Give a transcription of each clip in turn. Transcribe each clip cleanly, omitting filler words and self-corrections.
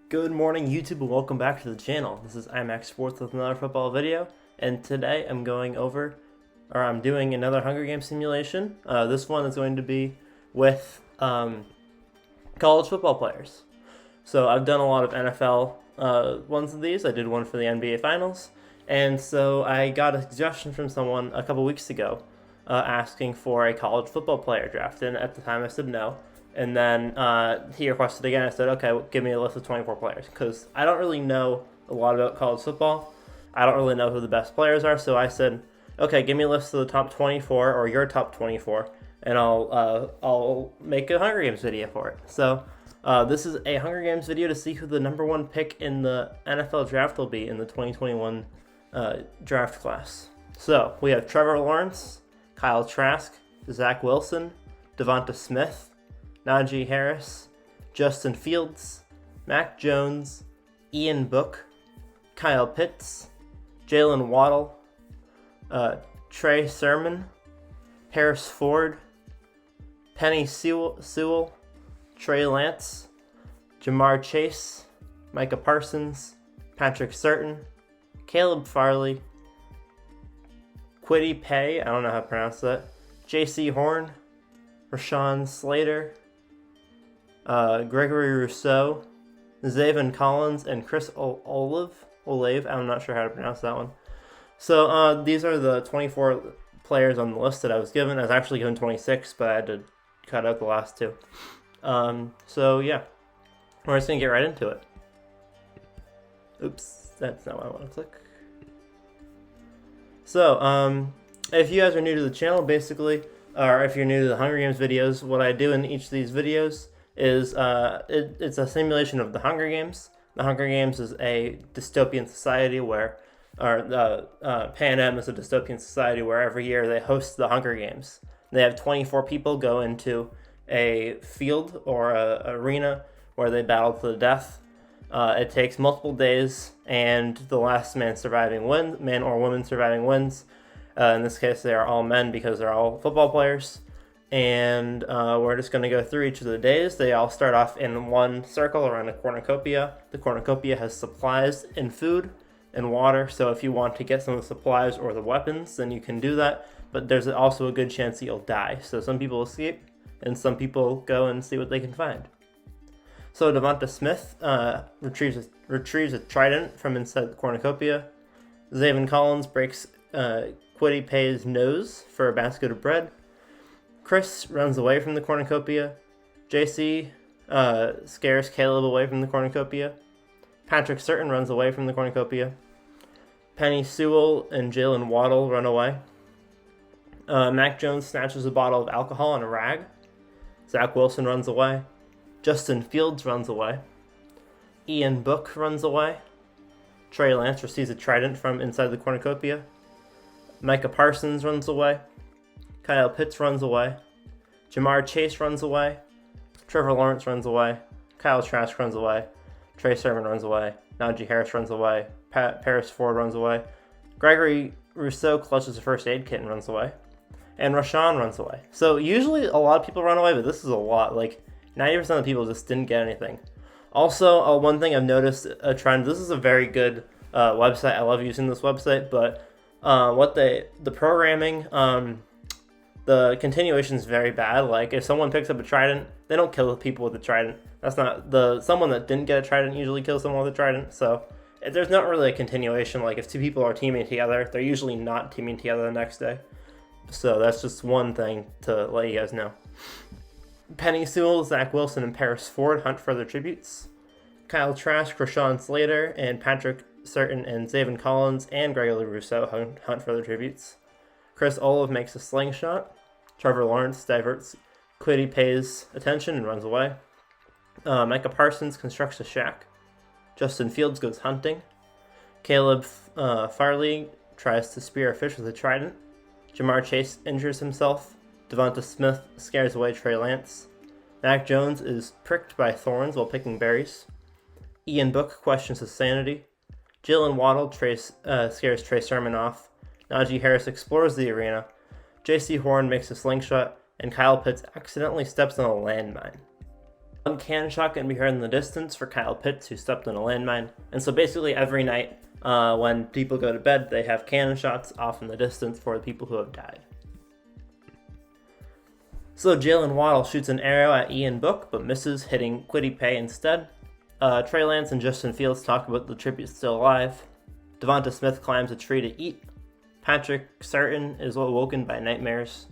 Good morning, YouTube, and welcome back to the channel. This is IMAX Sports with another football video, and today I'm doing another Hunger Games simulation. This one is going to be with college football players. So I've done a lot of NFL ones of these. I did one for the NBA Finals, and so I got a suggestion from someone a couple weeks ago asking for a college football player draft, and at the time I said no. And then he requested again. I said, okay, give me a list of 24 players, because I don't really know a lot about college football. I don't really know who the best players are, so I said, okay, give me a list of the top 24 or your top 24, and I'll make a Hunger Games video for it. So this is a Hunger Games video to see who the number one pick in the NFL draft will be in the 2021 draft class. So we have Trevor Lawrence, Kyle Trask, Zach Wilson, Devonta Smith, Najee Harris, Justin Fields, Mac Jones, Ian Book, Kyle Pitts, Jalen Waddle, Trey Sermon, Harris Ford, Penny Sewell, Trey Lance, Jamar Chase, Micah Parsons, Patrick Surtain, Caleb Farley, Kwity Paye, I don't know how to pronounce that, J.C. Horn, Rashawn Slater, Gregory Rousseau, Zaven Collins, and Chris Olave. I'm not sure how to pronounce that one. So these are the 24 players on the list that I was given. I was actually given 26, but I had to cut out the last two. So yeah, we're just going to get right into it. Oops, that's not what I want to click. So if you guys are new to the channel, basically, or if you're new to the Hunger Games videos, what I do in each of these videos is it's a simulation of the Hunger Games. The Hunger Games is a dystopian society where, Panem is a dystopian society where every year they host the Hunger Games. They have 24 people go into a field or a arena where they battle to the death. It takes multiple days, and the last man or woman surviving wins. In this case, they are all men because they're all football players. And we're just going to go through each of the days. They all start off in one circle around a cornucopia. The cornucopia has supplies and food and water, so if you want to get some of the supplies or the weapons, then you can do that. But there's also a good chance that you'll die. So some people escape, and some people go and see what they can find. So Devonta Smith retrieves a trident from inside the cornucopia. Zaven Collins breaks Kwity Paye's nose for a basket of bread. Chris runs away from the cornucopia. JC scares Caleb away from the cornucopia. Patrick Surtain runs away from the cornucopia. Penny Sewell and Jalen Waddle run away. Mac Jones snatches a bottle of alcohol and a rag. Zach Wilson runs away. Justin Fields runs away. Ian Book runs away. Trey Lance receives a trident from inside the cornucopia. Micah Parsons runs away. Kyle Pitts runs away. Jamar Chase runs away. Trevor Lawrence runs away. Kyle Trask runs away. Trey Sermon runs away. Najee Harris runs away. Paris Ford runs away. Gregory Rousseau clutches a first aid kit and runs away. And Rashawn runs away. So usually a lot of people run away, but this is a lot. Like 90% of the people just didn't get anything. Also, one thing I've noticed a trend. This is a very good website. I love using this website, but the programming, the continuation is very bad. Like if someone picks up a trident, they don't kill the people with the trident. That's not someone that didn't get a trident usually kills someone with a trident. So there's not really a continuation. Like if two people are teaming together, they're usually not teaming together the next day. So that's just one thing to let you guys know. Penny Sewell, Zach Wilson, and Paris Ford hunt for their tributes. Kyle Trask, Rashawn Slater, and Patrick Surtain and Zaven Collins and Gregory Rousseau hunt for their tributes. Chris Olave makes a slingshot. Trevor Lawrence diverts Kwity Paye's attention and runs away. Micah Parsons constructs a shack. Justin Fields goes hunting. Caleb Farley tries to spear a fish with a trident. Jamar Chase injures himself. Devonta Smith scares away Trey Lance. Mac Jones is pricked by thorns while picking berries. Ian Book questions his sanity. Jalen Waddle scares Trey Sermon off. Najee Harris explores the arena. J.C. Horn makes a slingshot, and Kyle Pitts accidentally steps on a landmine. One cannon shot can be heard in the distance for Kyle Pitts, who stepped in a landmine. And so basically every night when people go to bed, they have cannon shots off in the distance for the people who have died. So Jalen Waddle shoots an arrow at Ian Book, but misses, hitting Kwity Paye instead. Trey Lance and Justin Fields talk about the tribute still alive. Devonta Smith climbs a tree to eat. Patrick Surtain is awoken by nightmares.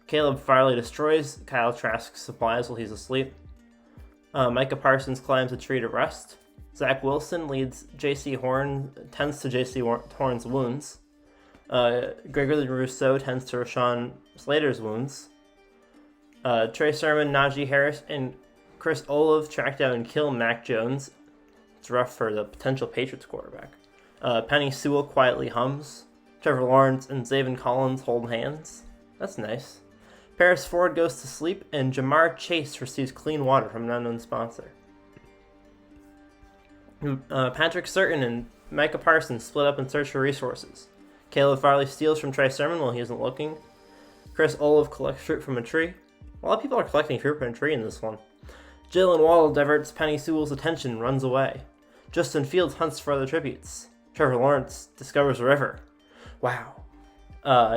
Caleb Farley destroys Kyle Trask's supplies while he's asleep. Micah Parsons climbs a tree to rest. Zach Wilson tends to J.C. Horn's wounds. Gregory Rousseau tends to Rashawn Slater's wounds. Trey Sermon, Najee Harris, and Chris Olave track down and kill Mac Jones. It's rough for the potential Patriots quarterback. Penny Sewell quietly hums. Trevor Lawrence and Zaven Collins hold hands. That's nice. Paris Ford goes to sleep, and Jamar Chase receives clean water from an unknown sponsor. Patrick Surtain and Micah Parsons split up in search for resources. Caleb Farley steals from Trey Sermon while he isn't looking. Chris Olave collects fruit from a tree. A lot of people are collecting fruit from a tree in this one. Jalen Waddle diverts Penny Sewell's attention and runs away. Justin Fields hunts for other tributes. Trevor Lawrence discovers a river. Wow.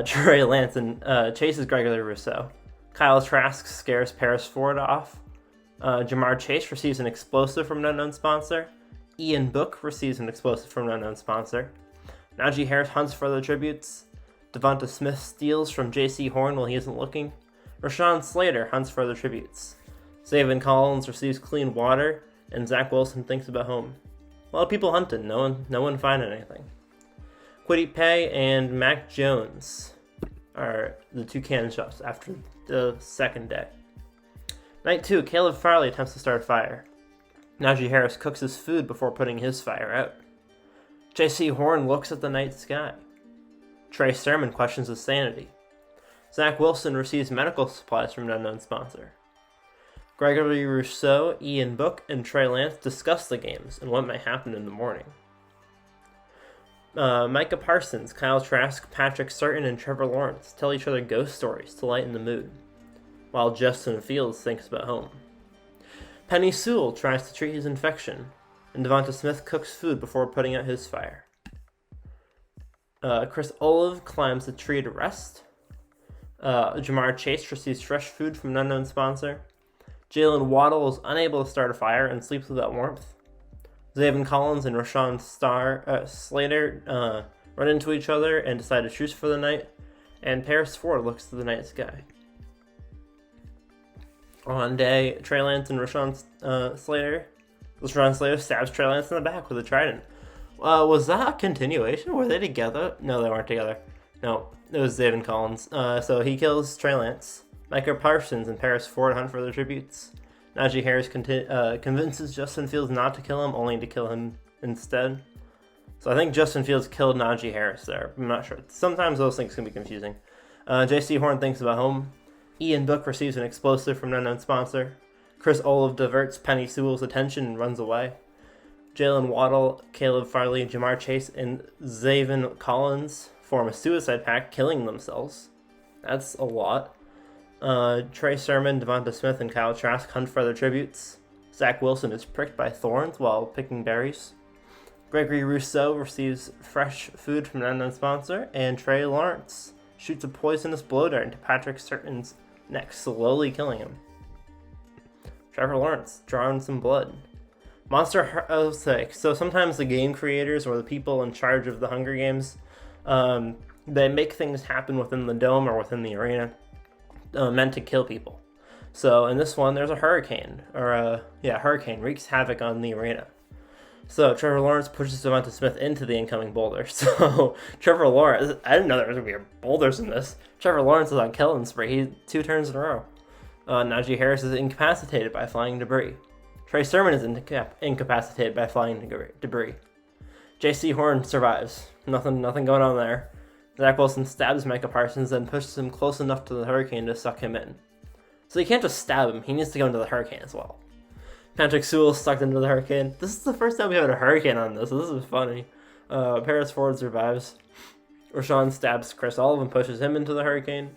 Trey Lance and chases Gregory Rousseau. Kyle Trask scares Paris Ford off. Jamar Chase receives an explosive from an unknown sponsor. Ian Book receives an explosive from an unknown sponsor. Najee Harris hunts for other tributes. Devonta Smith steals from J.C. Horn while he isn't looking. Rashawn Slater hunts for other tributes. Zaven Collins receives clean water, and Zach Wilson thinks about home. A lot of people hunted, no one found anything. Kwity Paye and Mac Jones are the two cannon shots after the second day. Night 2, Caleb Farley attempts to start a fire. Najee Harris cooks his food before putting his fire out. J.C. Horn looks at the night sky. Trey Sermon questions his sanity. Zach Wilson receives medical supplies from an unknown sponsor. Gregory Rousseau, Ian Book, and Trey Lance discuss the games and what might happen in the morning. Micah Parsons, Kyle Trask, Patrick Surtain, and Trevor Lawrence tell each other ghost stories to lighten the mood, while Justin Fields thinks about home. Penny Sewell tries to treat his infection, and Devonta Smith cooks food before putting out his fire. Chris Olave climbs a tree to rest. Jamar Chase receives fresh food from an unknown sponsor. Jalen Waddle is unable to start a fire and sleeps without warmth. Zaven Collins and Rashawn Slater run into each other and decide to truce for the night, and Paris Ford looks to the night sky. On day, Trey Lance and Rashawn Slater stabs Trey Lance in the back with a trident. Was that a continuation? Were they together? No, they weren't together. No, it was Zaven Collins. So he kills Trey Lance. Micah Parsons and Paris Ford hunt for their tributes. Najee Harris convinces Justin Fields not to kill him, only to kill him instead. So I think Justin Fields killed Najee Harris there. I'm not sure. Sometimes those things can be confusing. J.C. Horn thinks about home. Ian Book receives an explosive from an unknown sponsor. Chris Olave diverts Penny Sewell's attention and runs away. Jalen Waddle, Caleb Farley, Jamar Chase, and Zaven Collins form a suicide pact, killing themselves. That's a lot. Trey Sermon, Devonta Smith, and Kyle Trask hunt for other tributes. Zach Wilson is pricked by thorns while picking berries. Gregory Rousseau receives fresh food from an unknown sponsor, and Trey Lawrence shoots a poisonous blow dart into Patrick Surtain's neck, slowly killing him. Trevor Lawrence drawing some blood. So sometimes the game creators or the people in charge of the Hunger Games, they make things happen within the dome or within the arena, meant to kill people. So in this one, there's a hurricane, hurricane wreaks havoc on the arena. So Trevor Lawrence pushes Devonta Smith into the incoming boulder. So Trevor Lawrence, I didn't know there was going to be boulders in this. Trevor Lawrence is on killing spree. He's 2 turns in a row. Najee Harris is incapacitated by flying debris. Trey Sermon is incapacitated by flying debris. J.C. Horn survives. Nothing going on there. Zach Wilson stabs Micah Parsons and pushes him close enough to the hurricane to suck him in. So you can't just stab him, he needs to go into the hurricane as well. Patrick Sewell sucked into the hurricane. This is the first time we had a hurricane on this, so this is funny. Paris Ford survives. Rashawn stabs Chris Olave and pushes him into the hurricane.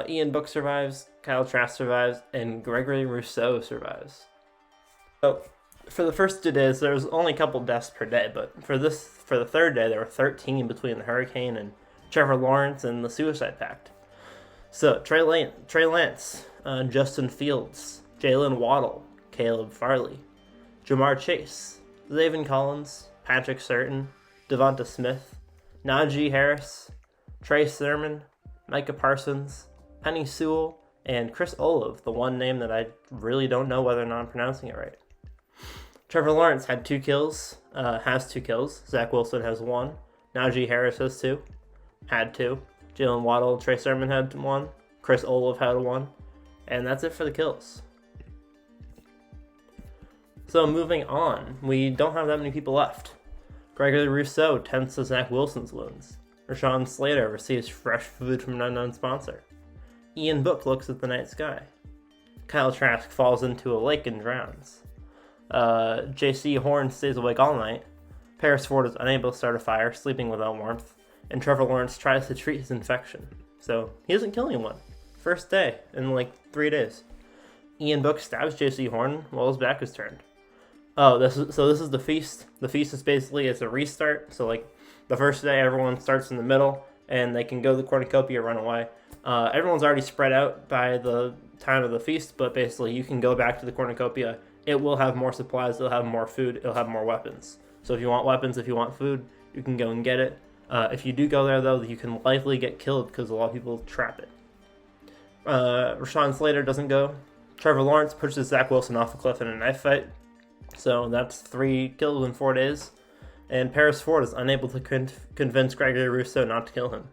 Ian Book survives. Kyle Trask survives, and Gregory Rousseau survives. So, for the first 2 days, there was only a couple deaths per day, but for the third day, there were 13 between the hurricane and Trevor Lawrence and the Suicide Pact. So, Trey Lance, Justin Fields, Jalen Waddle, Caleb Farley, Jamar Chase, Zaven Collins, Patrick Surtain, Devonta Smith, Najee Harris, Trey Sermon, Micah Parsons, Penny Sewell, and Chris Olave, the one name that I really don't know whether or not I'm pronouncing it right. Trevor Lawrence had 2 kills, has 2 kills. Zach Wilson has 1. Najee Harris has 2, had 2. Jalen Waddle, Trey Sermon had 1. Chris Olave had 1. And that's it for the kills. So moving on, we don't have that many people left. Gregory Rousseau tends to Zach Wilson's wounds. Rashawn Slater receives fresh food from an unknown sponsor. Ian Book looks at the night sky. Kyle Trask falls into a lake and drowns. J.C. Horn stays awake all night. Paris Ford is unable to start a fire, sleeping without warmth. And Trevor Lawrence tries to treat his infection. So he isn't killing anyone. First day in like 3 days. Ian Book stabs J.C. Horn while his back is turned. Oh, this is the feast. The feast is basically it's a restart. So like the first day, everyone starts in the middle, and they can go to the cornucopia or run away. Everyone's already spread out by the time of the feast, but basically you can go back to the cornucopia. It will have more supplies. It'll have more food. It'll have more weapons. So if you want weapons, if you want food, you can go and get it. If you do go there, though, you can likely get killed because a lot of people trap it. Rashawn Slater doesn't go. Trevor Lawrence pushes Zach Wilson off a cliff in a knife fight. So that's 3 kills in 4 days. And Paris Ford is unable to convince Gregory Rousseau not to kill him.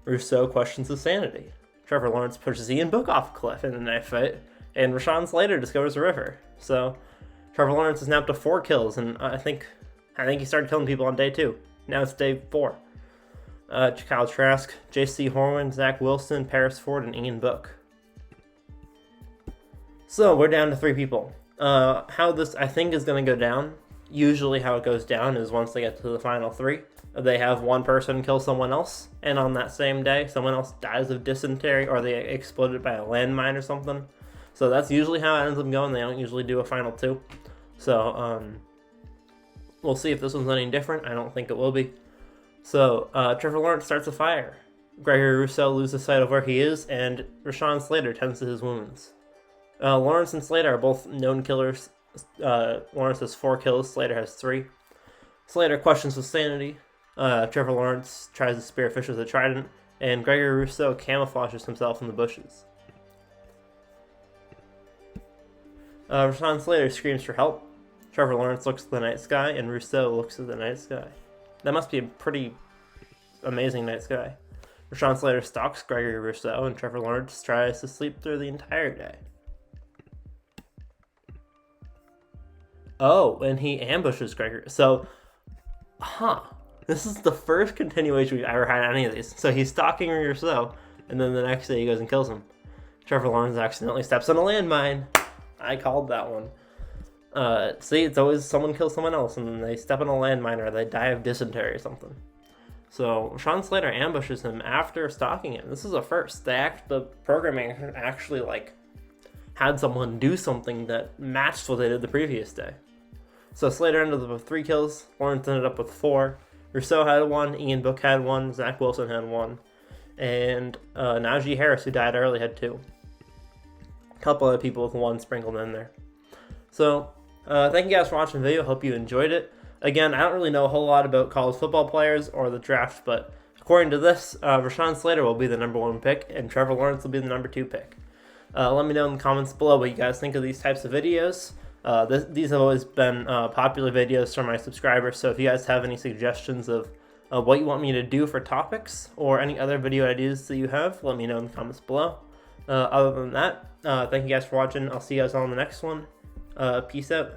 Rousseau questions his sanity. Trevor Lawrence pushes Ian Book off a cliff in a knife fight. And Rashawn Slater discovers a river. So Trevor Lawrence is now up to 4 kills. And I think he started killing people on day 2. Now it's day 4. Kyle Trask, J.C. Horn, Zach Wilson, Paris Ford, and Ian Book. So we're down to 3 people. How this, I think, is going to go down, usually how it goes down is once they get to the final 3, they have one person kill someone else, and on that same day, someone else dies of dysentery, or they exploded by a landmine or something. So that's usually how it ends up going. They don't usually do a final 2. So, we'll see if this one's any different. I don't think it will be. So, Trevor Lawrence starts a fire. Gregory Rousseau loses sight of where he is, and Rashawn Slater tends to his wounds. Lawrence and Slater are both known killers. Lawrence has 4 kills, Slater has 3. Slater questions his sanity. Trevor Lawrence tries to spearfish with a trident, and Gregory Rousseau camouflages himself in the bushes. Rashawn Slater screams for help. Trevor Lawrence looks at the night sky, and Rousseau looks at the night sky. That must be a pretty amazing night sky. Rashawn Slater stalks Gregory Rousseau, and Trevor Lawrence tries to sleep through the entire day. Oh, and he ambushes Gregory. So, this is the first continuation we've ever had any of these. So he's stalking Rousseau, and then the next day he goes and kills him. Trevor Lawrence accidentally steps on a landmine. I called that one. See, it's always someone kills someone else, and then they step on a landmine, or they die of dysentery or something. So Rashawn Slater ambushes him after stalking him. This is a first. The programming actually had someone do something that matched what they did the previous day. So Slater ended up with 3 kills. Lawrence ended up with 4. Rousseau had 1. Ian Book had 1. Zach Wilson had 1. And Najee Harris, who died early, had 2. A couple other people with 1 sprinkled in there. So, thank you guys for watching the video. Hope you enjoyed it. Again, I don't really know a whole lot about college football players or the draft, but according to this, Rashawn Slater will be the number 1 pick, and Trevor Lawrence will be the number 2 pick. Let me know in the comments below what you guys think of these types of videos. These have always been popular videos from my subscribers, so if you guys have any suggestions of what you want me to do for topics or any other video ideas that you have, let me know in the comments below. Other than that, thank you guys for watching. I'll see you guys all in the next one. Peace out.